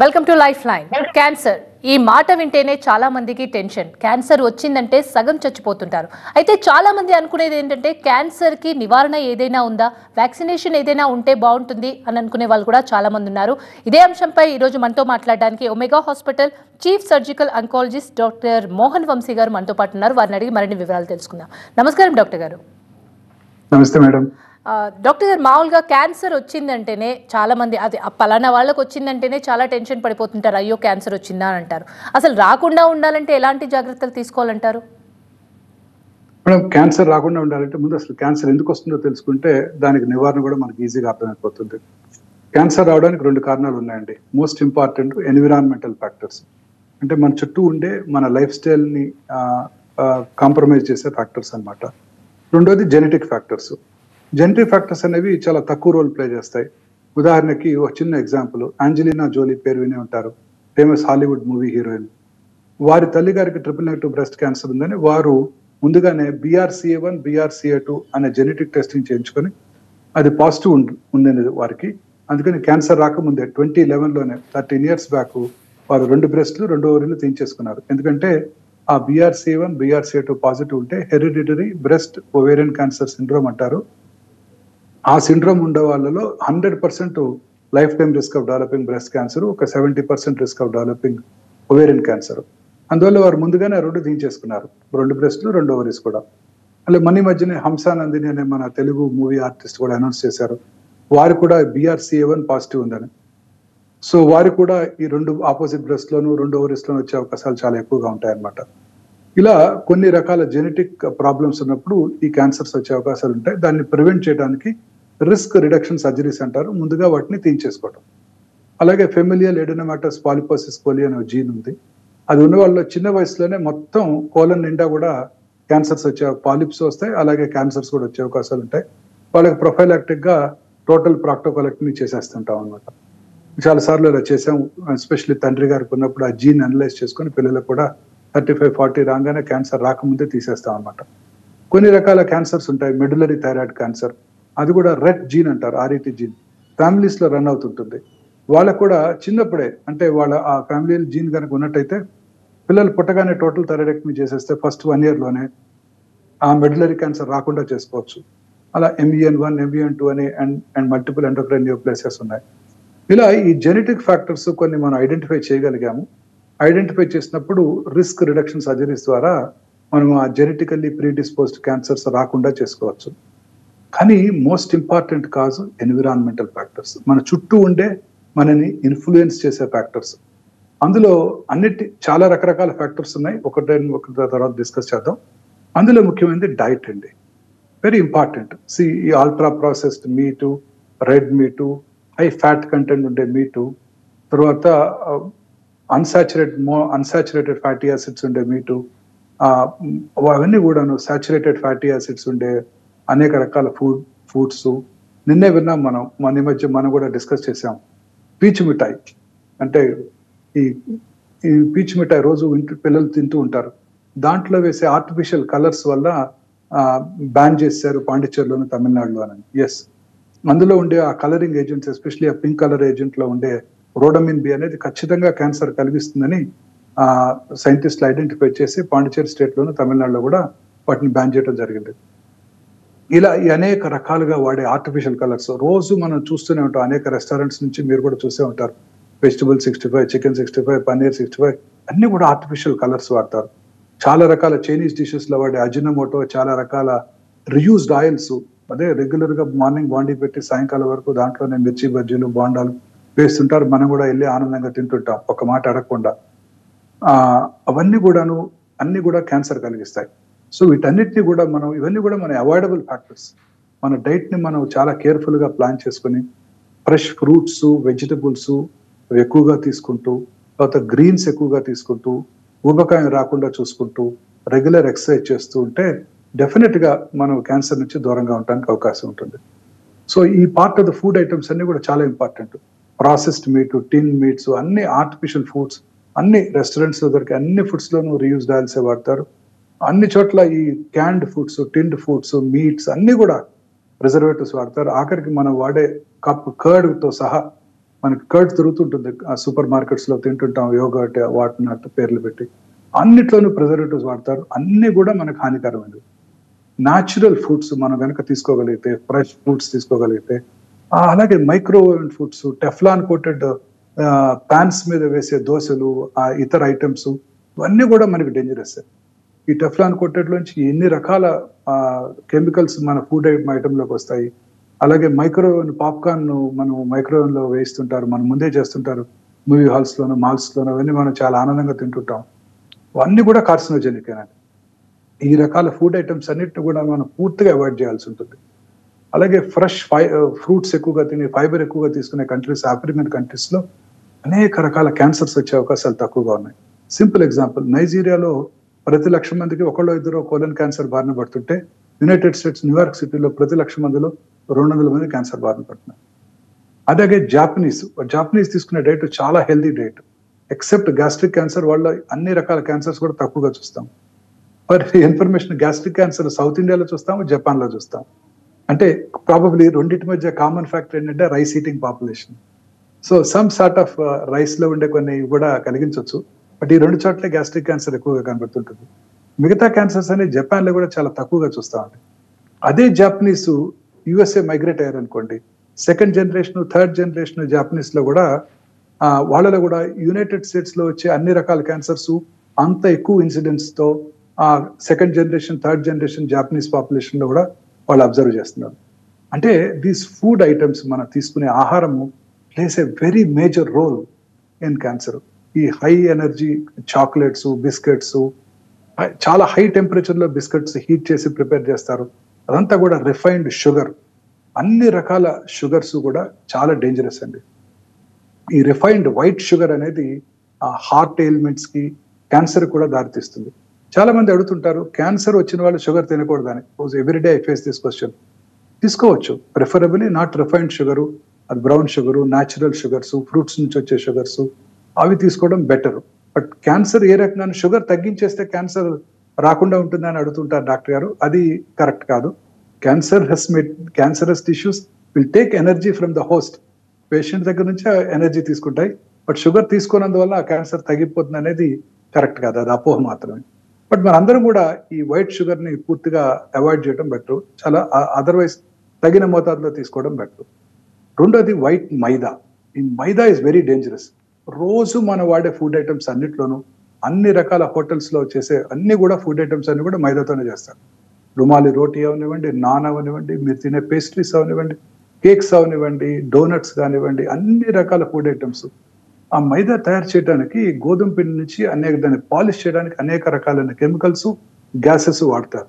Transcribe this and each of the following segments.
Welcome to life line. Cancer ఈ మాట వింటేనే చాలా మందికి టెన్షన్. క్యాన్సర్ వచ్చిందంటే సగం చచ్చిపోతుంటారు. అయితే చాలా మంది అనుకునేది ఏంటంటే క్యాన్సర్కి నివారణ ఏదైనా ఉందా, వ్యాక్సినేషన్ ఏదైనా ఉంటే బాగుంటుంది అని అనుకునే వాళ్ళు కూడా చాలా మంది ఉన్నారు. ఇదే అంశంపై ఈరోజు మనతో మాట్లాడడానికి Omega hospital chief surgical oncologist doctor Mohan Vamsi గారు మనతో పాటు ఉన్నారు. వారిని అడిగి మరిన్ని వివరాలు తెలుసుకుందాం. నమస్కారం డాక్టర్ గారు. నమస్తే మేడం. డాక్టర్ గారు, మామూలుగా క్యాన్సర్ వచ్చిందంటేనే చాలా మంది అది పలానా వాళ్ళకి వచ్చిందంటేనే చాలా టెన్షన్ పడిపోతుంటారు. అయ్యో క్యాన్సర్ వచ్చిందా అని అంటారు. అసలు రాకుండా ఉండాలంటే ఎలాంటి జాగ్రత్తలు తీసుకోవాలంటారు? మేడం, క్యాన్సర్ రాకుండా ఉండాలంటే ముందు అసలు క్యాన్సర్ ఎందుకు వస్తుందో తెలుసుకుంటే దానికి నివారణ కూడా మనకి ఈజీగా అర్థమైపోతుంది. క్యాన్సర్ రావడానికి 2 కారణాలు ఉన్నాయండి. మోస్ట్ ఇంపార్టెంట్ ఎన్విరాన్మెంటల్ ఫ్యాక్టర్స్, అంటే మన చుట్టూ ఉండే మన లైఫ్ స్టైల్ని కాంప్రమైజ్ చేసే ఫ్యాక్టర్స్ అన్నమాట. రెండోది జెనెటిక్ ఫ్యాక్టర్స్. జెనెటిక్ ఫ్యాక్టర్స్ అనేవి చాలా తక్కువ రోల్ ప్లే చేస్తాయి. ఉదాహరణకి ఒక చిన్న ఎగ్జాంపుల్, ఆంజెలినా జోలీ పేరు వినే ఉంటారు, ఫేమస్ హాలీవుడ్ మూవీ హీరోయిన్. వారి తల్లి గారికి ట్రిపుల్-నెగటివ్ బ్రెస్ట్ క్యాన్సర్ ఉందని వారు ముందుగానే BRCA1 BRCA2 అనే జెనెటిక్ టెస్టింగ్ చేయించుకొని అది పాజిటివ్ ఉండేది వారికి. అందుకని క్యాన్సర్ రాకముందే 2011లోనే 13 years బ్యాక్ వారు 2 బ్రెస్ట్లు 2 ఓవరీలు తీయించేసుకున్నారు. ఎందుకంటే ఆ BRCA1 BRCA2 పాజిటివ్ ఉంటే hereditary breast ovarian cancer syndrome అంటారు. ఆ సిండ్రోమ్ ఉండే వాళ్ళలో 100% life time risk of developing breast cancer, ఒక 70% risk of developing ovarian cancer. అందువల్ల వారు ముందుగానే 2 తీయించేసుకున్నారు, 2 బ్రెస్ట్లు 2 ఓవరీస్ కూడా. అలా మన మధ్యనే హంసానందిని అనే మన తెలుగు మూవీ ఆర్టిస్ట్ కూడా అనౌన్స్ చేశారు, వారు కూడా BRCA1 పాజిటివ్ ఉందని. సో వారు కూడా ఈ 2 ఆపోజిట్ బ్రెస్ట్ లోను 2 ఓవరీస్ లోను వచ్చే అవకాశాలు చాలా ఎక్కువగా ఉంటాయన్నమాట. ఇలా కొన్ని రకాల జెనెటిక్ ప్రాబ్లమ్స్ ఉన్నప్పుడు ఈ క్యాన్సర్స్ వచ్చే అవకాశాలు ఉంటాయి. దాన్ని ప్రివెంట్ చేయడానికి రిస్క్ రిడక్షన్ సర్జరీస్ అంటారు, ముందుగా వాటిని తీయించేసుకోవడం. అలాగే ఫెమిలియల్ ఎడెనోమాటస్ పాలిపోసిస్ కోలి అనే జీన్ ఉంది. అది ఉన్న వాళ్ళలో చిన్న వయసులోనే మొత్తం కోలన్ నిండా కూడా క్యాన్సర్స్ వచ్చే పాలిప్స్ వస్తాయి, అలాగే క్యాన్సర్స్ కూడా వచ్చే అవకాశాలు ఉంటాయి. వాళ్ళకి ప్రొఫైలాక్టిక్ గా టోటల్ ప్రాక్టోకోలెక్టమీ చేసేస్తుంటాం అనమాట. చాలా సార్లు ఇలా చేసాం, ఎస్పెషల్లీ తండ్రి గారికి ఉన్నప్పుడు ఆ జీన్ అనలైజ్ చేసుకుని పిల్లలకు కూడా 35-40 రాగానే క్యాన్సర్ రాకముందే తీసేస్తాం అనమాట. కొన్ని రకాల క్యాన్సర్స్ ఉంటాయి. మెడులరీ థైరాయిడ్ క్యాన్సర్, అది కూడా రెట్ జీన్ అంటారు, RET జీన్ ఫ్యామిలీస్ లో రన్ అవుతుంటుంది. వాళ్ళకు కూడా చిన్నప్పుడే, అంటే వాళ్ళ ఆ ఫ్యామిలీ జీన్ కనుక ఉన్నట్టయితే పిల్లలు పుట్టగానే టోటల్ థైరాయిడెక్టమీ చేసేస్తే ఫస్ట్ 1 year లోనే ఆ మెడులరీ క్యాన్సర్ రాకుండా చేసుకోవచ్చు. అలా MEN1 MEN2 అని అండ్ మల్టిపుల్ ఎండోక్రైన్ న్యూప్లేసెస్ ఉన్నాయి. ఇలా ఈ జెనెటిక్ ఫ్యాక్టర్స్ కొన్ని మనం ఐడెంటిఫై చేయగలిగాము. ఐడెంటిఫై చేసినప్పుడు రిస్క్ రిడక్షన్ సర్జరీస్ ద్వారా మనం ఆ జెనెటికల్లీ ప్రీడిస్పోజ్డ్ క్యాన్సర్స్ రాకుండా చేసుకోవచ్చు. కానీ most important cause environmental factors, మన చుట్టూ ఉండే మనని ఇన్ఫ్లుయెన్స్ చేసే ఫ్యాక్టర్స్. అందులో చాలా రకరకాల ఫ్యాక్టర్స్ ఉన్నాయి, ఒకటి తర్వాత డిస్కస్ చేద్దాం. అందులో ముఖ్యమైనది డైట్ అండి, వెరీ ఇంపార్టెంట్. ఈ ultra processed meat, red meat, high fat content ఉండే మీటు, తర్వాత అన్సాచురేటెడ్ ఫ్యాటీ యాసిడ్స్ ఉండే మీటు, అవన్నీ కూడాను సాచురేటెడ్ ఫ్యాటీ యాసిడ్స్ ఉండే అనేక రకాల ఫుడ్స్. నిన్నే విన్నాం మన మధ్య మనం కూడా డిస్కస్ చేసాం, పీచు మిఠాయి. అంటే ఈ పీచు మిఠాయి రోజు పిల్లలు తింటూ ఉంటారు, దాంట్లో వేసే ఆర్టిఫిషియల్ కలర్స్ వల్ల బ్యాన్ చేశారు పాండిచ్చేరిలోను తమిళనాడులో అని. ఎస్, అందులో ఉండే ఆ కలరింగ్ ఏజెంట్స్, ఎస్పెషల్లీ ఆ పింక్ కలర్ ఏజెంట్ లో ఉండే రోడమిన్ బి అనేది ఖచ్చితంగా క్యాన్సర్ కలిగిస్తుందని సైంటిస్టులు ఐడెంటిఫై చేసి పాండిచ్చేరి స్టేట్ లోను తమిళనాడులో కూడా వాటిని బ్యాన్ చేయడం జరిగింది. ఇలా ఈ అనేక రకాలుగా వాడే ఆర్టిఫిషియల్ కలర్స్ రోజు మనం చూస్తూనే ఉంటాం. అనేక రెస్టారెంట్స్ నుంచి మీరు కూడా చూసే ఉంటారు, వెజిటబుల్ 65, చికెన్ 65, పన్నీర్ 65 అన్ని కూడా ఆర్టిఫిషియల్ కలర్స్ వాడతారు. చాలా రకాల చైనీస్ డిషెస్ లో వాడే అజినోమోటో, చాలా రకాల రియూజ్డ్ ఆయిల్స్, అదే రెగ్యులర్ గా మార్నింగ్ బాండీ పెట్టి సాయంకాలం వరకు దాంట్లోనే మిర్చి బజ్జీలు బోండాలు వేస్తుంటారు. మనం కూడా వెళ్ళి ఆనందంగా తింటుంటాం ఒక మాట అడగకుండా. అవన్నీ కూడాను అన్ని కూడా క్యాన్సర్ కలిగిస్తాయి. సో వీటన్నిటిని కూడా ఇవన్నీ కూడా మన అవాయిడబుల్ ఫ్యాక్టర్స్. మన డైట్ ని మనం చాలా కేర్ఫుల్ గా ప్లాన్ చేసుకుని ఫ్రెష్ ఫ్రూట్స్, వెజిటబుల్స్ ఎక్కువగా తీసుకుంటూ, తర్వాత గ్రీన్స్ ఎక్కువగా తీసుకుంటూ, ఊబకాయం రాకుండా చూసుకుంటూ, రెగ్యులర్ ఎక్సర్సైజ్ చేస్తూ ఉంటే డెఫినెట్ గా మనం క్యాన్సర్ నుంచి దూరంగా ఉండడానికి అవకాశం ఉంటుంది. సో ఈ part of the food items అన్ని కూడా చాలా ఇంపార్టెంట్. ప్రాసెస్డ్ మీట్, టిన్ మీట్స్, అన్ని ఆర్టిఫిషియల్ ఫుడ్స్, అన్ని రెస్టారెంట్స్ లో దొరికే అన్ని ఫుడ్స్ లోనూ రీయూజ్డ్ ఆయిల్సే వాడతారు. అన్ని చోట్ల ఈ క్యాండ్ ఫుడ్స్, టిన్డ్ ఫుడ్స్, మీట్స్ అన్ని కూడా ప్రిజర్వేటివ్స్ వాడతారు. ఆఖరికి మనం వాడే కప్ కర్డ్ తో సహా మనకి కర్డ్ దొరుకుతుంటుంది ఆ సూపర్ మార్కెట్స్ లో తింటుంటాం, యోగర్ట్ వాటినట్టు పేర్లు పెట్టి. అన్నిట్లోనూ ప్రిజర్వేటివ్స్ వాడతారు. అన్ని కూడా మనకు హానికరమైనవి. న్యాచురల్ ఫుడ్స్ మనం కనుక తీసుకోగలిగితే, ఫ్రెష్ ఫుడ్స్ తీసుకోగలిగితే, అలాగే microwave foods, Teflon coated pans మీద వేసే దోశలు, ఇతర ఐటమ్స్ ఇవన్నీ కూడా మనకి డేంజరస్. ఈ టెఫ్లాన్ కోటెడ్ లోంచి ఎన్ని రకాల కెమికల్స్ మన ఫుడ్ ఐటమ్ లోకి వస్తాయి. అలాగే మైక్రోవేవ్ పాప్కార్న్ మనం మైక్రోవేవ్ లో వేస్తుంటారు, మనం ముందే చేస్తుంటారు మూవీ హాల్స్ లోను, మాల్స్ లోను. అవన్నీ మనం చాలా ఆనందంగా తింటుంటాం. అవన్నీ కూడా కార్సినోజెనిక్ అనండి. ఈ రకాల ఫుడ్ ఐటమ్స్ అన్నిటిని కూడా మనం పూర్తిగా అవాయిడ్ చేయాల్సి ఉంటుంది. అలాగే ఫ్రెష్ ఫ్రూట్స్ ఎక్కువగా తిని, ఫైబర్ ఎక్కువగా తీసుకునే కంట్రీస్, ఆఫ్రికన్ కంట్రీస్ లో అనేక రకాల క్యాన్సర్స్ వచ్చే అవకాశాలు తక్కువగా ఉన్నాయి. సింపుల్ ఎగ్జాంపుల్, నైజీరియాలో ప్రతి 1,00,000 మందికి ఒకళ్ళో ఇద్దరు కోలన్ క్యాన్సర్ బారిన పడుతుంటే, యునైటెడ్ స్టేట్స్ న్యూయార్క్ సిటీలో ప్రతి 1,00,000 మందిలో 200 మంది క్యాన్సర్ బారిన పడుతున్నారు. అలాగే జాపనీస్ తీసుకునే డైట్ చాలా healthy diet. Except gastric cancer, వాళ్ళ అన్ని రకాల క్యాన్సర్స్ కూడా తక్కువగా చూస్తాం. For information, gastric cancer south ఇండియాలో చూస్తాము, జపాన్ లో చూస్తాం. అంటే ప్రాబబ్లీ రెండింటి మధ్య కామన్ ఫ్యాక్టర్ ఏంటంటే rice eating population. So some sort of rice లో ఉండే కొన్ని కూడా కలిగించవచ్చు. బట్ ఈ 2 చోట్ల గ్యాస్ట్రిక్ క్యాన్సర్ ఎక్కువగా కనబడుతుంటుంది. మిగతా క్యాన్సర్స్ అనేవి జపాన్ లో కూడా చాలా తక్కువగా చూస్తా ఉంటాయి. అదే జాపనీస్ యుఎస్ఏ మైగ్రేట్ అయ్యారు అనుకోండి, second generation, third generation Japanese లో కూడా వాళ్ళలో కూడా యునైటెడ్ స్టేట్స్ లో వచ్చే అన్ని రకాల క్యాన్సర్స్ అంత ఎక్కువ ఇన్సిడెంట్స్ తో second generation, third generation Japanese population లో కూడా వాళ్ళు అబ్జర్వ్ చేస్తున్నారు. అంటే దీస్ ఫుడ్ ఐటమ్స్ మనం తీసుకునే ఆహారము plays a very major role in cancer. ఈ హై ఎనర్జీ చాక్లెట్స్, బిస్కెట్స్, చాలా హై టెంపరేచర్ లో బిస్కెట్స్ హీట్ చేసి ప్రిపేర్ చేస్తారు. అదంతా కూడా రిఫైన్డ్ షుగర్. అన్ని రకాల షుగర్స్ కూడా చాలా డేంజరస్ అండి. ఈ రిఫైన్డ్ వైట్ షుగర్ అనేది హార్ట్ ఎయిల్మెంట్స్ కి, క్యాన్సర్ కూడా దారితీస్తుంది. చాలా మంది అడుగుతుంటారు, క్యాన్సర్ వచ్చిన వాళ్ళు షుగర్ తినకూడదని. Everyday I face this question. తీసుకోవచ్చు, ప్రిఫరబుల్లీ నాట్ రిఫైన్డ్ షుగరు, అది brown sugar, natural sugars, fruits నుంచి వచ్చే షుగర్స్, అవి తీసుకోవడం బెటర్. బట్ క్యాన్సర్ ఏ రకంగా షుగర్ తగ్గించేస్తే క్యాన్సర్ రాకుండా ఉంటుందని అడుగుతుంటారు డాక్టర్ గారు. అది కరెక్ట్ కాదు. Cancerous tissues will take energy from the host. Patient దగ్గర నుంచి ఎనర్జీ తీసుకుంటాయి. బట్ షుగర్ తీసుకున్నందువల్ల ఆ క్యాన్సర్ తగ్గిపోతుంది అనేది కరెక్ట్ కాదు, అది అపోహ మాత్రమే. బట్ మనందరం కూడా ఈ వైట్ షుగర్ ని పూర్తిగా అవాయిడ్ చేయడం బెటర్. చాలా అదర్వైజ్ తగిన మోతాదులో తీసుకోవడం బెటర్. రెండోది వైట్ మైదా. ఈ మైదా ఇస్ వెరీ డేంజరస్. రోజు మనం వాడే ఫుడ్ ఐటమ్స్ అన్నిట్లోనూ, అన్ని రకాల హోటల్స్ లో చేసే అన్ని కూడా ఫుడ్ ఐటమ్స్ అన్ని కూడా మైదాతోనే చేస్తారు. రుమాలి రోటీ అవనివ్వండి, నాన్ అవనివ్వండి, మీరు తినే పేస్ట్రీస్ అవనివ్వండి, కేక్స్ అవనివ్వండి, డోనట్స్ కానివ్వండి, అన్ని రకాల ఫుడ్ ఐటమ్స్ ఆ మైదా తయారు చేయడానికి గోధుమ పిండి నుంచి దాన్ని పాలిష్ చేయడానికి అనేక రకాలైన కెమికల్స్, గ్యాసెస్ వాడతారు.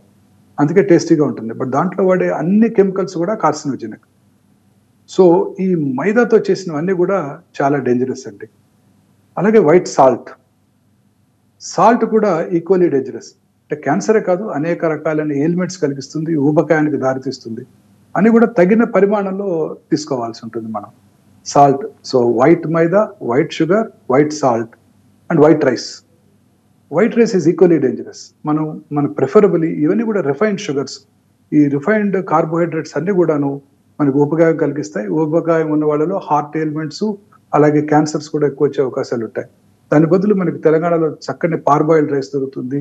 అందుకే టేస్టీగా ఉంటుంది. బట్ దాంట్లో వాడే అన్ని కెమికల్స్ కూడా కార్సినోజెనిక్. సో ఈ మైదాతో చేసినవన్నీ కూడా చాలా డేంజరస్ అండి. అలాగే వైట్ సాల్ట్ కూడా ఈక్వల్లీ డేంజరస్. అంటే క్యాన్సరే కాదు, అనేక రకాలైన ఎయిల్మెంట్స్ కలిగిస్తుంది, ఊబకాయానికి దారితీస్తుంది అని కూడా తగిన పరిమాణంలో తీసుకోవాల్సి ఉంటుంది మనం. Salt, so white maida, white sugar, white salt and white rice. White rice is equally dangerous. మన ప్రిఫరబుల్లీ ఇవన్నీ కూడా రిఫైన్డ్ షుగర్స్. ఈ రిఫైన్డ్ కార్బోహైడ్రేట్స్ అన్ని కూడాను మనకు ఊబకాయం కలిగిస్తాయి. ఊబకాయం ఉన్న వాళ్ళలో హార్ట్ ఎయిల్మెంట్స్, అలాగే క్యాన్సర్స్ కూడా ఎక్కువ వచ్చే అవకాశాలు ఉంటాయి. దాని బదులు మనకి తెలంగాణలో చక్కని పార్బాయిల్డ్ రైస్ దొరుకుతుంది,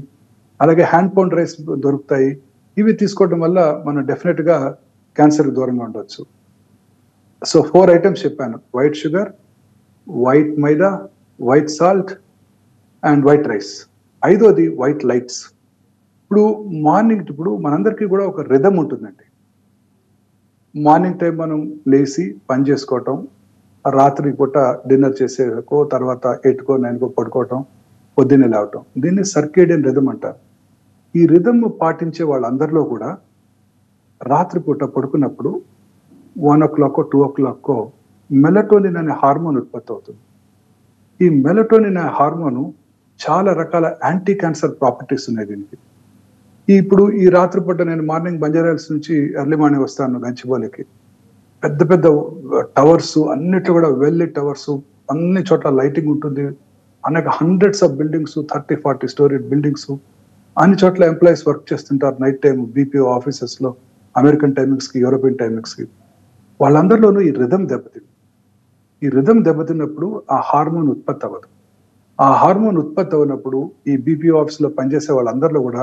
అలాగే హ్యాండ్ పౌండ్ రైస్ దొరుకుతాయి. ఇవి తీసుకోవడం వల్ల మనం డెఫినెట్ గా క్యాన్సర్ దూరంగా ఉండవచ్చు. సో 4 ఐటమ్స్ చెప్పాను: white sugar, white maida, white salt and white rice. 5వది వైట్ లైట్స్. ఇప్పుడు మనందరికీ కూడా ఒక రిథమ్ ఉంటుందండి. మార్నింగ్ టైం మనం లేచి పని చేసుకోవటం, రాత్రి పూట డిన్నర్ చేసేకో, తర్వాత 8కో 9కో పడుకోవటం, పొద్దున్నే లేవటం. దీన్ని సర్కేడియన్ రిథమ్ అంటారు. ఈ రిథమ్ పాటించే వాళ్ళందరిలో కూడా రాత్రిపూట పడుకున్నప్పుడు 1 o'clock 2 o'clock మెలటోనిన్ అనే హార్మోన్ ఉత్పత్తి అవుతుంది. ఈ మెలటోనిన్ అనే హార్మోన్ చాలా రకాల యాంటీ క్యాన్సర్ ప్రాపర్టీస్ ఉన్నాయి దీనికి. ఇప్పుడు ఈ రాత్రిపూట నేను మార్నింగ్ బంజారాహిల్స్ నుంచి ఎర్లీ మార్నింగ్ వస్తాను గచ్చిబౌలికి. పెద్ద పెద్ద టవర్స్, అన్నిట్లో కూడా వెల్లి టవర్స్, అన్ని చోట్ల లైటింగ్ ఉంటుంది. అనేక hundreds of buildings, 30-40 story buildings, అన్ని చోట్ల ఎంప్లాయీస్ వర్క్ చేస్తుంటారు నైట్ టైం, బీపీఓ ఆఫీసెస్ లో, అమెరికన్ టైమింగ్స్ కి, యూరోపియన్ టైమింగ్స్ కి. వాళ్ళందరిలోనూ ఈ రిథమ్ దెబ్బతింది. ఈ రిథం దెబ్బతిన్నప్పుడు ఆ హార్మోన్ ఉత్పత్తి అవ్వదు. ఆ హార్మోన్ ఉత్పత్తి అవునప్పుడు ఈ బీపీ ఆఫీస్ లో పనిచేసే వాళ్ళందరిలో కూడా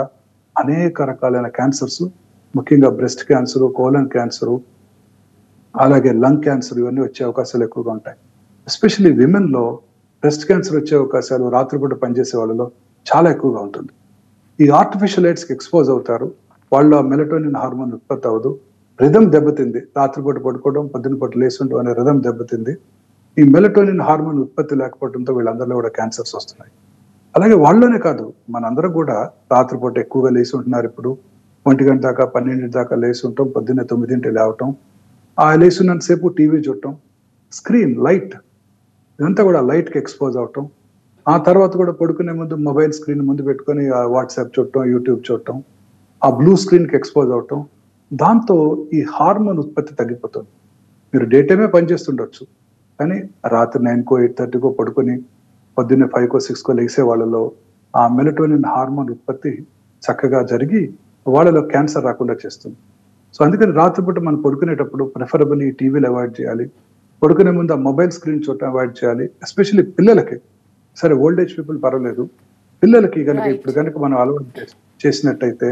అనేక రకాలైన క్యాన్సర్స్, ముఖ్యంగా బ్రెస్ట్ క్యాన్సర్, కోలన్ క్యాన్సర్, అలాగే లంగ్ క్యాన్సర్ ఇవన్నీ వచ్చే అవకాశాలు ఎక్కువగా ఉంటాయి. ఎస్పెషల్లీ విమెన్ లో బ్రెస్ట్ క్యాన్సర్ వచ్చే అవకాశాలు రాత్రిపూట పనిచేసే వాళ్ళలో చాలా ఎక్కువగా ఉంటుంది. ఈ ఆర్టిఫిషియల్ లైట్స్ కి ఎక్స్పోజ్ అవుతారు, వాళ్ళ మెలటోనిన్ హార్మోన్ ఉత్పత్తి అవ్వదు, రిథం దెబ్బతింది, రాత్రిపూట పడుకోవడం పొద్దున పూట లేస్తుండడం అనే రిథం దెబ్బతింది. ఈ మెలటోనిన్ హార్మోన్ ఉత్పత్తి లేకపోవడంతో వీళ్ళందరిలో కూడా క్యాన్సర్స్ వస్తున్నాయి. అలాగే వాళ్ళలోనే కాదు, మనందరం కూడా రాత్రిపూట ఎక్కువగా లేచి ఉంటున్నారు. ఇప్పుడు 1 గంట దాకా 12 దాకా లేచి ఉంటాం, పొద్దున్నే 9 లేవటం, ఆ లేచినంతసేపు టీవీ చూడటం, స్క్రీన్ లైట్ ఇదంతా కూడా లైట్ కి ఎక్స్పోజ్ అవటం, ఆ తర్వాత కూడా పడుకునే ముందు మొబైల్ స్క్రీన్ ముందు పెట్టుకొని వాట్సాప్ చూడటం, యూట్యూబ్ చూడటం, ఆ బ్లూ స్క్రీన్ కి ఎక్స్పోజ్ అవటం, దాంతో ఈ హార్మోన్ ఉత్పత్తి తగ్గిపోతుంది. మీరు డే టైమే పనిచేస్తుండొచ్చు, కానీ రాత్రి 9కో 8:30కో పడుకొని పొద్దున్నే 5కో 6కో లేసే వాళ్ళలో ఆ మెలటోనిన్ హార్మోన్ ఉత్పత్తి చక్కగా జరిగి వాళ్ళలో క్యాన్సర్ రాకుండా చేస్తుంది. సో అందుకని రాత్రిపూట మనం పడుకునేటప్పుడు ప్రిఫరబుల్ ఈ టీవీలు అవాయిడ్ చేయాలి, పడుకునే ముందు ఆ మొబైల్ స్క్రీన్ చూడటం అవాయిడ్ చేయాలి. ఎస్పెషల్లీ పిల్లలకి, సరే ఓల్డ్ ఏజ్ పీపుల్ పర్వాలేదు, పిల్లలకి కనుక ఇప్పుడు కనుక మనం అలవాటు చేసినట్టయితే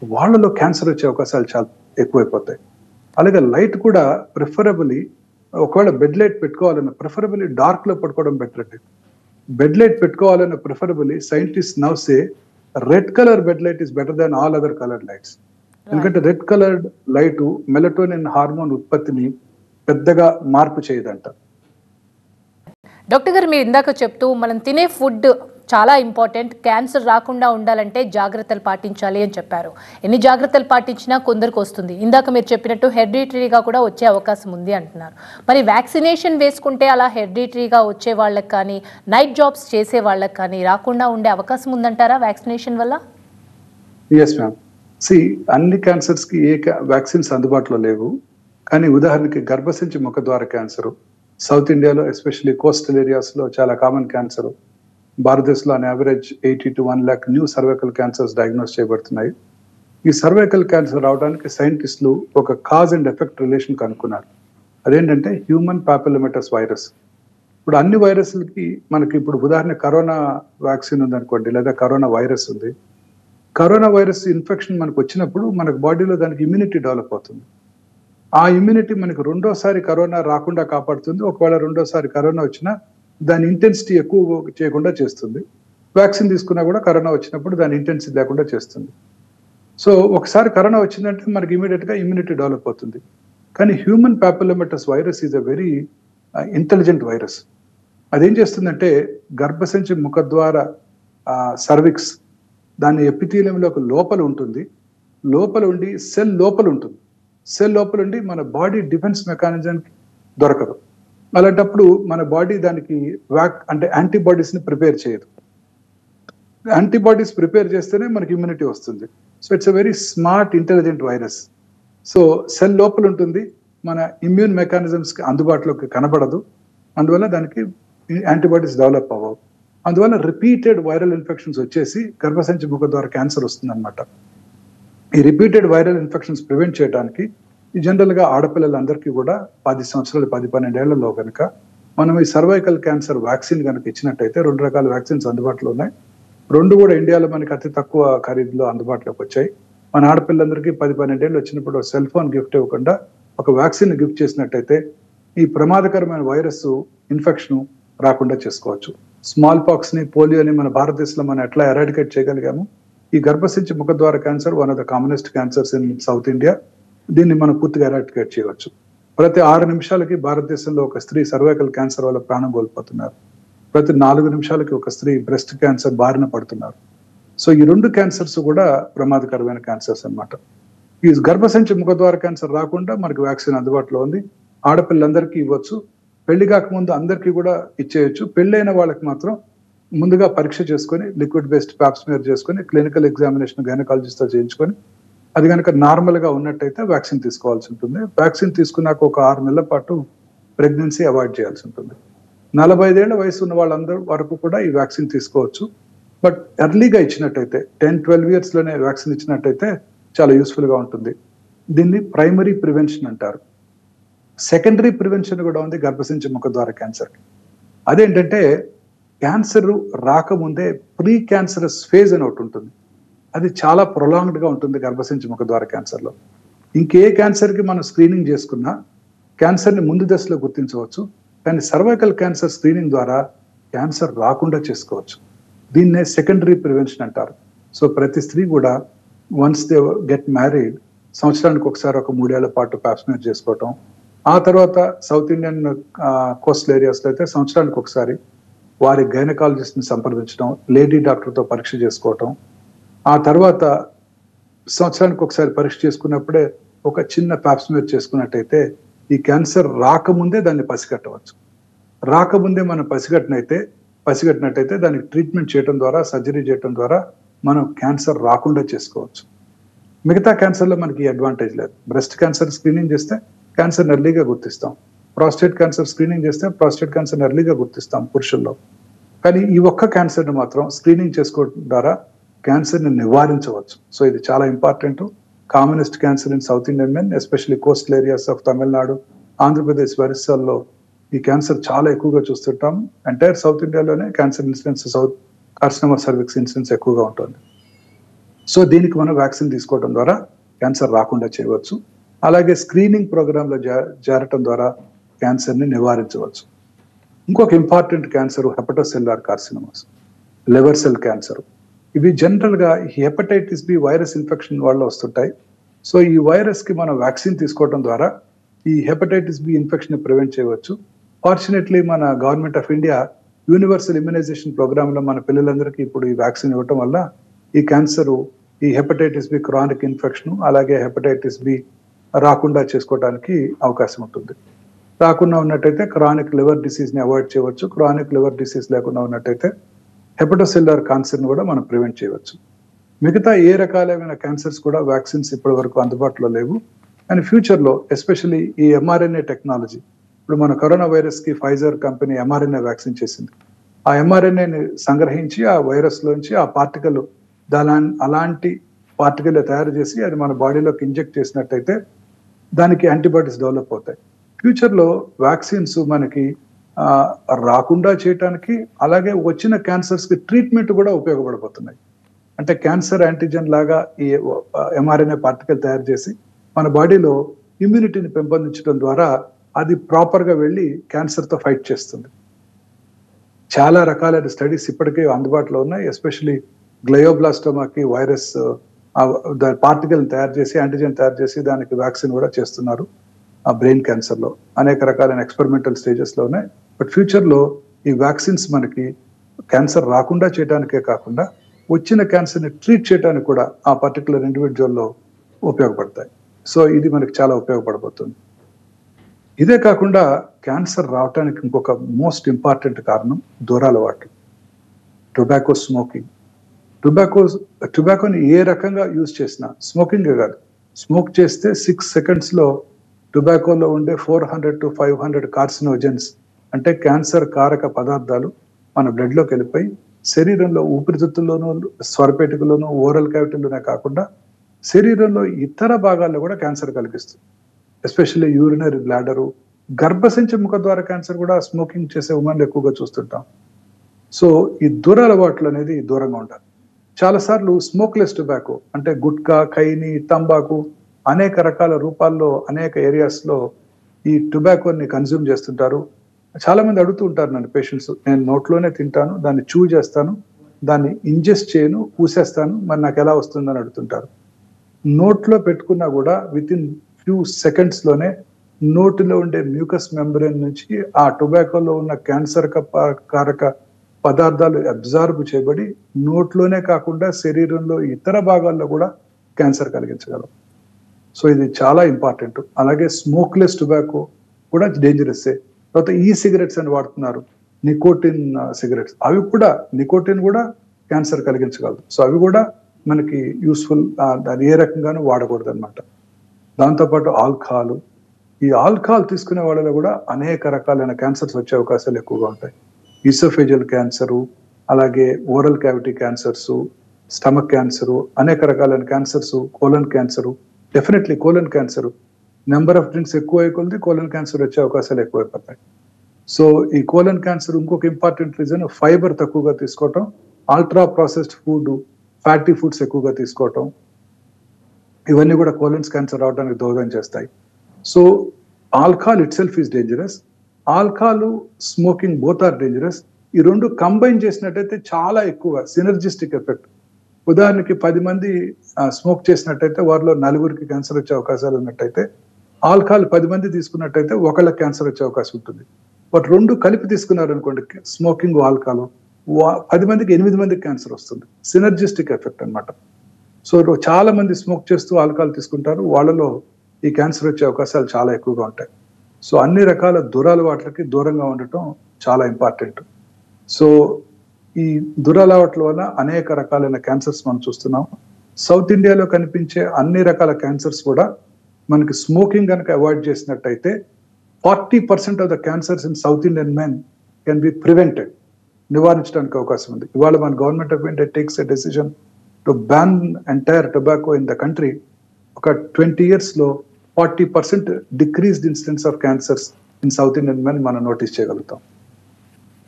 వాళ్ళలో క్యాన్సర్ వచ్చే అవకాశాలు చాలా ఎక్కువైపోతాయి. అలాగే లైట్ కూడా ప్రిఫరబుల్లీ, ఒకవేళ బెడ్ లైట్ పెట్టుకోవాలన్న ప్రిఫరబుల్లీ డార్క్ లో పడుకోవడం బెటర్ అండి. బెడ్ లైట్ పెట్టుకోవాలన్న preferably scientist now say red colour bed light is better than all other colour lights. ఎందుకంటే red coloured light melatonin hormone ఉత్పత్తిని పెద్దగా మార్పు చేయదంట. డాక్టర్ గారు, మీరు ఇందాక చెప్తూ మనం తినే ఫుడ్ చాలా ఇంపార్టెంట్, క్యాన్సర్ రాకుండా ఉండాలంటే జాగ్రత్తలు పాటించాలి అని చెప్పారు. ఎన్ని జాగ్రత్తలు పాటించినా కొందరికి వస్తుంది. ఇందాక మీరు చెప్పినట్టు హెరిడిటరీగా కూడా వచ్చే అవకాశం ఉంది అంటున్నారు. మరి వ్యాక్సినేషన్ వేసుకుంటే అలా హెరిడిటరీగా వచ్చే వాళ్ళకి కానీ, నైట్ జాబ్స్ చేసే వాళ్ళకి కానీ రాకుండా ఉండే అవకాశం ఉందంటారా వ్యాక్సినేషన్ వల్ల? Yes ma'am. అన్ని క్యాన్సర్స్ కి వ్యాక్సిన్స్ అందుబాటులో లేవు, కానీ ఉదాహరణకి గర్భసంచి ముఖద్వార క్యాన్సర్ సౌత్ ఇండియాలో ఎస్పెషల్లీ కోస్టల్ ఏరియాస్ లో చాలా కామన్ క్యాన్సర్. భారతదేశంలో on average 80 to 1 lakh new cervical cancers diagnose చేయబడుతున్నాయి. ఈ సర్వైకల్ క్యాన్సర్ రావడానికి సైంటిస్టులు ఒక కాజ్ అండ్ ఎఫెక్ట్ రిలేషన్ కనుక్కున్నారు. అదేంటంటే హ్యూమన్ పాపిలోమేటస్ వైరస్. ఇప్పుడు అన్ని వైరస్లకి మనకి ఇప్పుడు ఉదాహరణ కరోనా వ్యాక్సిన్ ఉందనుకోండి, లేదా కరోనా వైరస్ ఉంది. కరోనా వైరస్ ఇన్ఫెక్షన్ మనకు వచ్చినప్పుడు మనకు బాడీలో దానికి ఇమ్యూనిటీ డెవలప్ అవుతుంది. ఆ ఇమ్యూనిటీ మనకు రెండోసారి కరోనా రాకుండా కాపాడుతుంది. ఒకవేళ రెండోసారి కరోనా వచ్చినా దాని ఇంటెన్సిటీ ఎక్కువ చేయకుండా చేస్తుంది. వ్యాక్సిన్ తీసుకున్నా కూడా కరోనా వచ్చినప్పుడు దాని ఇంటెన్సిటీ లేకుండా చేస్తుంది. సో ఒకసారి కరోనా వచ్చిందంటే మనకి ఇమీడియట్ గా ఇమ్యూనిటీ డెవలప్ అవుతుంది. కానీ human papillomatous virus is a very intelligent virus. అదేం చేస్తుందంటే గర్భసంచి ముఖద్వార సర్విక్స్ దాని ఎపిథీలియంలోకి లోపల ఉంటుంది, లోపల ఉండి సెల్ లోపల ఉంటుంది, సెల్ లోపల ఉండి మన బాడీ డిఫెన్స్ మెకానిజంకి దొరకదు. అలాంటప్పుడు మన బాడీ దానికి అంటే యాంటీబాడీస్ ని ప్రిపేర్ చేయదు. యాంటీబాడీస్ ప్రిపేర్ చేస్తేనే మనకి ఇమ్యూనిటీ వస్తుంది. So it's a very smart intelligent virus. So cell లోపల ఉంటుంది, మన ఇమ్యూన్ మెకానిజమ్స్ కి అందుబాటులోకి కనబడదు, అందువల్ల దానికి యాంటీబాడీస్ డెవలప్ అవ్వవు. అందువల్ల రిపీటెడ్ వైరల్ ఇన్ఫెక్షన్స్ వచ్చేసి గర్భసంచి ముఖ ద్వారా క్యాన్సర్ వస్తుంది అనమాట. ఈ రిపీటెడ్ వైరల్ ఇన్ఫెక్షన్స్ ప్రివెంట్ చేయడానికి జనరల్ గా ఆడపిల్లలందరికీ కూడా 10 సంవత్సరాలు 10-12 ఏళ్లలో కనుక మనం ఈ సర్వైకల్ క్యాన్సర్ వ్యాక్సిన్ కనుక ఇచ్చినట్టయితే 2 రకాల వ్యాక్సిన్స్ అందుబాటులో ఉన్నాయి. 2 కూడా ఇండియాలో మనకి అతి తక్కువ ఖరీదులో అందుబాటులోకి వచ్చాయి. మన ఆడపిల్లలందరికీ 10-12 ఏళ్ళు వచ్చినప్పుడు సెల్ ఫోన్ గిఫ్ట్ ఇవ్వకుండా ఒక వ్యాక్సిన్ గిఫ్ట్ చేసినట్టయితే ఈ ప్రమాదకరమైన వైరస్ ఇన్ఫెక్షన్ రాకుండా చేసుకోవచ్చు. స్మాల్ పాక్స్ ని, పోలియోని మన భారతదేశంలో మనం ఎట్లా ఎరాడికేట్ చేయగలిగాము, ఈ గర్భసంచి ముఖద్వార cancer one of the commonest cancers in south India. దీన్ని మనం పూర్తిగా ఎరాడికేట్ చేయవచ్చు. ప్రతి 6 నిమిషాలకి భారతదేశంలో ఒక స్త్రీ సర్వైకల్ క్యాన్సర్ వల్ల ప్రాణం కోల్పోతున్నారు. ప్రతి 4 నిమిషాలకి ఒక స్త్రీ బ్రెస్ట్ క్యాన్సర్ బారిన పడుతున్నారు. సో ఈ 2 క్యాన్సర్స్ కూడా ప్రమాదకరమైన క్యాన్సర్స్ అన్నమాట. ఈ గర్భసంచి ముఖద్వార క్యాన్సర్ రాకుండా మనకి వ్యాక్సిన్ అందుబాటులో ఉంది. ఆడపిల్లలందరికీ ఇవ్వచ్చు, పెళ్లి కాకముందు అందరికీ కూడా ఇచ్చేయచ్చు. పెళ్ళైన వాళ్ళకి మాత్రం ముందుగా పరీక్ష చేసుకొని లిక్విడ్ బేస్డ్ ప్యాప్స్మియర్ చేసుకొని క్లినికల్ ఎగ్జామినేషన్ గైనకాలజిస్ట్ తో చేయించుకొని అది కనుక నార్మల్ గా ఉన్నట్టయితే వ్యాక్సిన్ తీసుకోవాల్సి ఉంటుంది. వ్యాక్సిన్ తీసుకున్నాక ఒక 6 నెలల పాటు ప్రెగ్నెన్సీ అవాయిడ్ చేయాల్సి ఉంటుంది. 45 ఏళ్ల వయసు ఉన్న వాళ్ళందరూ వరకు కూడా ఈ వ్యాక్సిన్ తీసుకోవచ్చు. బట్ ఎర్లీగా ఇచ్చినట్టయితే 10-12 ఇయర్స్ లోనే వ్యాక్సిన్ ఇచ్చినట్టయితే చాలా యూస్ఫుల్ గా ఉంటుంది. దీన్ని ప్రైమరీ ప్రివెన్షన్ అంటారు. సెకండరీ ప్రివెన్షన్ కూడా ఉంది గర్భసించు ముఖద్వార క్యాన్సర్. అదేంటంటే క్యాన్సర్ రాకముందే ప్రీ క్యాన్సరస్ ఫేజ్ అని ఒకటి ఉంటుంది. అది చాలా ప్రొలాంగ్డ్ గా ఉంటుంది గర్భసించు ముఖద్వార క్యాన్సర్లో. ఇంకే క్యాన్సర్కి మనం స్క్రీనింగ్ చేసుకున్నా క్యాన్సర్ని ముందు దశలో గుర్తించవచ్చు, కానీ సర్వైకల్ క్యాన్సర్ స్క్రీనింగ్ ద్వారా క్యాన్సర్ రాకుండా చేసుకోవచ్చు. దీన్నే సెకండరీ ప్రివెన్షన్ అంటారు. సో ప్రతి స్త్రీ కూడా వన్స్ దే గెట్ మ్యారీడ్ సంవత్సరానికి ఒకసారి ఒక 3 ఏళ్ల పాటు ప్యాప్స్మియర్ చేసుకోవటం, ఆ తర్వాత సౌత్ ఇండియన్ కోస్టల్ ఏరియాస్లో అయితే సంవత్సరానికి ఒకసారి వారి గైనకాలజిస్ట్ని సంప్రదించడం, లేడీ డాక్టర్తో పరీక్ష చేసుకోవటం, ఆ తర్వాత సంవత్సరానికి ఒకసారి పరీక్ష చేసుకున్నప్పుడే ఒక చిన్న ప్యాప్స్మియర్ చేసుకున్నట్టయితే ఈ క్యాన్సర్ రాకముందే దాన్ని పసిగట్టవచ్చు. రాకముందే మనం పసిగట్టినట్టయితే దానికి ట్రీట్మెంట్ చేయడం ద్వారా, సర్జరీ చేయడం ద్వారా మనం క్యాన్సర్ రాకుండా చేసుకోవచ్చు. మిగతా క్యాన్సర్లో మనకి అడ్వాంటేజ్ లేదు. బ్రెస్ట్ క్యాన్సర్ స్క్రీనింగ్ చేస్తే క్యాన్సర్ ఎర్లీగా గుర్తిస్తాం, ప్రాస్టేట్ క్యాన్సర్ స్క్రీనింగ్ చేస్తే ప్రాస్టేట్ క్యాన్సర్ ఎర్లీగా గుర్తిస్తాం పురుషుల్లో. కానీ ఈ ఒక్క క్యాన్సర్ని మాత్రం స్క్రీనింగ్ చేసుకోవడం ద్వారా క్యాన్సర్ని నివారించవచ్చు. సో ఇది చాలా important. Commonest cancer in south Indian men, especially coastal areas of Tamil Nadu, Andhra Pradesh, ఒరిస్సాల్లో ఈ క్యాన్సర్ చాలా ఎక్కువగా చూస్తుంటాం. ఎంటైర్ సౌత్ ఇండియాలోనే cancer incidence, carcinoma cervix incidence ఎక్కువగా ఉంటుంది. సో దీనికి మనం వ్యాక్సిన్ తీసుకోవడం ద్వారా క్యాన్సర్ రాకుండా చేయవచ్చు. అలాగే స్క్రీనింగ్ ప్రోగ్రాంలో చేరటం ద్వారా క్యాన్సర్ని నివారించవచ్చు. ఇంకొక important cancer hepatocellular carcinomas, liver cell cancer. ఇవి జనరల్గా హెపటైటిస్ బి వైరస్ ఇన్ఫెక్షన్ వల్ల వస్తుంటాయి. సో ఈ వైరస్కి మనం వ్యాక్సిన్ తీసుకోవడం ద్వారా ఈ హెపటైటిస్ బి ఇన్ఫెక్షన్ ప్రివెంట్ చేయవచ్చు. ఫార్చునేట్లీ మన government of India universal immunization ప్రోగ్రాంలో మన పిల్లలందరికీ ఇప్పుడు ఈ వ్యాక్సిన్ ఇవ్వటం వల్ల ఈ క్యాన్సరు, ఈ హెపటైటిస్ బి క్రానిక్ ఇన్ఫెక్షన్, అలాగే హెపటైటిస్ బి రాకుండా చేసుకోవడానికి అవకాశం ఉంటుంది. రాకుండా ఉన్నట్టయితే క్రానిక్ లివర్ డిసీజ్ని అవాయిడ్ చేయవచ్చు. క్రానిక్ లివర్ డిసీజ్ లేకుండా ఉన్నట్టయితే హెపటోసెల్యులార్ క్యాన్సర్ని కూడా మనం ప్రివెంట్ చేయవచ్చు. మిగతా ఏ రకాలైన క్యాన్సర్స్ కూడా వ్యాక్సిన్స్ ఇప్పటి వరకు అందుబాటులో లేవు. అండ్ ఫ్యూచర్లో ఎస్పెషల్లీ ఈ ఎంఆర్ఎన్ఏ టెక్నాలజీ, ఇప్పుడు మన కరోనా వైరస్కి ఫైజర్ కంపెనీ ఎంఆర్ఎన్ఏ వ్యాక్సిన్ చేసింది. ఆ ఎంఆర్ఎన్ఏని సంగ్రహించి ఆ వైరస్లోంచి ఆ పార్టికల్ అలాంటి పార్టికల్ తయారు చేసి అది మన బాడీలోకి ఇంజెక్ట్ చేసినట్టయితే దానికి యాంటీబాడీస్ డెవలప్ అవుతాయి. ఫ్యూచర్లో వ్యాక్సిన్స్ మనకి రాకుండా చేయటానికి, అలాగే వచ్చిన క్యాన్సర్స్కి ట్రీట్మెంట్ కూడా ఉపయోగపడబోతున్నాయి. అంటే క్యాన్సర్ యాంటీజెన్ లాగా ఈ ఎంఆర్ఎన్ఏ పార్టికల్ తయారు చేసి మన బాడీలో ఇమ్యూనిటీని పెంపొందించడం ద్వారా అది ప్రాపర్గా వెళ్ళి క్యాన్సర్తో ఫైట్ చేస్తుంది. చాలా రకాలైన స్టడీస్ ఇప్పటికే అందుబాటులో ఉన్నాయి. ఎస్పెషలీ గ్లయోబ్లాస్టోమాకి వైరస్ పార్టికల్ తయారు చేసి, యాంటీజెన్ తయారు చేసి దానికి వ్యాక్సిన్ కూడా చేస్తున్నారు. ఆ బ్రెయిన్ క్యాన్సర్లో అనేక రకాలైన ఎక్స్పెరిమెంటల్ స్టేజెస్లో ఉన్నాయి. బట్ ఫ్యూచర్లో ఈ వ్యాక్సిన్స్ మనకి క్యాన్సర్ రాకుండా చేయడానికే కాకుండా వచ్చిన క్యాన్సర్ని ట్రీట్ చేయడానికి కూడా ఆ పర్టికులర్ ఇండివిజువల్లో ఉపయోగపడతాయి. సో ఇది మనకి చాలా ఉపయోగపడబోతుంది. ఇదే కాకుండా క్యాన్సర్ రావడానికి ఇంకొక మోస్ట్ ఇంపార్టెంట్ కారణం దూర అలవాట్లు, టొబాకో స్మోకింగ్. టొబాకోని ఏ రకంగా యూజ్ చేసినా, స్మోకింగే కాదు, స్మోక్ చేస్తే 6 సెకండ్స్లో టొబాకోలో ఉండే 400 to 500 కార్సినోజెన్స్ అంటే క్యాన్సర్ కారక పదార్థాలు మన బ్లడ్లోకి వెళ్ళిపోయి శరీరంలో ఊపిరితిత్తుల్లోనూ, స్వరపేటికలోనూ, ఓరల్ క్యావిటీలోనే కాకుండా శరీరంలో ఇతర భాగాల్లో కూడా క్యాన్సర్ కలిగిస్తుంది. ఎస్పెషల్లీ యూరినరీ బ్లాడరు, గర్భసించ ముఖద్వార క్యాన్సర్ కూడా స్మోకింగ్ చేసే ఉమెన్లు ఎక్కువగా చూస్తుంటాం. సో ఈ దూర అలవాట్లు అనేది దూరంగా ఉండాలి. చాలాసార్లు స్మోక్లెస్ టొబాకో అంటే గుట్కా, ఖైని, తంబాకు అనేక రకాల రూపాల్లో అనేక ఏరియాస్లో ఈ టొబాకోని కన్జ్యూమ్ చేస్తుంటారు. చాలా మంది అడుగుతూ ఉంటారు నన్ను పేషెంట్స్, నేను నోట్లోనే తింటాను, దాన్ని చూ చేస్తాను, దాన్ని ఇంజెస్ట్ చేయను, పూసేస్తాను, మరి నాకు ఎలా వస్తుందని అడుగుతుంటారు. నోట్లో పెట్టుకున్నా కూడా విత్ ఇన్ ఫ్యూ సెకండ్స్లోనే నోటిలో ఉండే మ్యూకస్ మెంబ్రెయిన్ నుంచి ఆ టొబాకోలో ఉన్న క్యాన్సర్ కారక పదార్థాలు అబ్జార్బ్ చేయబడి నోట్లోనే కాకుండా శరీరంలో ఇతర భాగాల్లో కూడా క్యాన్సర్ కలిగించగలవు. సో ఇది చాలా ఇంపార్టెంట్. అలాగే స్మోక్లెస్ టొబాకో కూడా డేంజరస్సే. తర్వాత ఈ సిగరెట్స్ అని వాడుతున్నారు, నికోటిన్ సిగరెట్స్, అవి కూడా నికోటిన్ కూడా క్యాన్సర్ కలిగించగలదు. సో అవి కూడా మనకి యూస్ఫుల్, దాన్ని ఏ రకంగానూ వాడకూడదు అనమాట. దాంతోపాటు ఆల్కహాల్, ఈ ఆల్కహాల్ తీసుకునే వాళ్ళలో కూడా అనేక రకాలైన క్యాన్సర్స్ వచ్చే అవకాశాలు ఎక్కువగా ఉంటాయి. ఈసోఫేజియల్ క్యాన్సరు, అలాగే oral cavity cancers, stomach cancer, అనేక రకాలైన cancers, colon cancer, definitely colon cancer number of drinks ఎక్కువ అయిపోతుంది, కోలన్ క్యాన్సర్ వచ్చే అవకాశాలు ఎక్కువైపోతాయి. సో ఈ కోలన్ క్యాన్సర్ ఇంకొక ఇంపార్టెంట్ రీజన్ ఫైబర్ తక్కువగా తీసుకోవటం, ultra processed food, fatty foods ఎక్కువగా తీసుకోవటం, ఇవన్నీ కూడా కోలన్ క్యాన్సర్ రావడానికి దోహదం చేస్తాయి. So alcohol itself is dangerous, alcohol smoking both are dangerous. ఈ రెండు కంబైన్ చేసినట్టయితే చాలా ఎక్కువ సినర్జిస్టిక్ ఎఫెక్ట్. ఉదాహరణకి 10 మంది స్మోక్ చేసినట్టయితే వారిలో 4కి క్యాన్సర్ వచ్చే అవకాశాలు ఉన్నట్టయితే, ఆల్కహాల్ 10 మంది తీసుకున్నట్టయితే ఒకళ్ళకి క్యాన్సర్ వచ్చే అవకాశం ఉంటుంది. బట్ రెండు కలిపి తీసుకున్నారు అనుకోండి, స్మోకింగ్ ఆల్కహాల్, 10 మందికి 8 మందికి క్యాన్సర్ వస్తుంది. సినర్జిస్టిక్ ఎఫెక్ట్ అన్నమాట. సో చాలా మంది స్మోక్ చేస్తూ ఆల్కహాల్ తీసుకుంటారు, వాళ్ళలో ఈ క్యాన్సర్ వచ్చే అవకాశాలు చాలా ఎక్కువగా ఉంటాయి. సో అన్ని రకాల దురలవాట్లకి దూరంగా ఉండటం చాలా ఇంపార్టెంట్. సో ఈ దురలవాట్ల వల్ల అనేక రకాలైన క్యాన్సర్స్ మనం చూస్తున్నాం. సౌత్ ఇండియాలో కనిపించే అన్ని రకాల క్యాన్సర్స్ కూడా మనకి స్మోకింగ్ కనుక అవాయిడ్ చేసినట్టయితే 40% of the cancers in south Indian men can be prevented, నివారించడానికి అవకాశం ఉంది. ఇవాళ మన government of India takes a decision to ban entire tobacco in the country. ఒక 20 years లో 40% decreased incidence of cancers in south Indian men మనం notice చేయగలుగుతాం.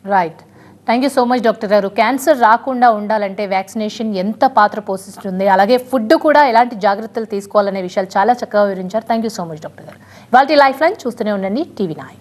Right, thank you so much doctor గారు. క్యాన్సర్ రాకుండా ఉండాలంటే వ్యాక్సినేషన్ ఎంత పాత్ర పోషిస్తుంది, అలాగే ఫుడ్ కూడా ఎలాంటి జాగ్రత్తలు తీసుకోవాలనే విషయాలు చాలా చక్కగా వివరించారు. Thank you so much doctor గారు. ఇవాళ లైఫ్ లైన్ చూస్తూనే ఉండండి, TV9.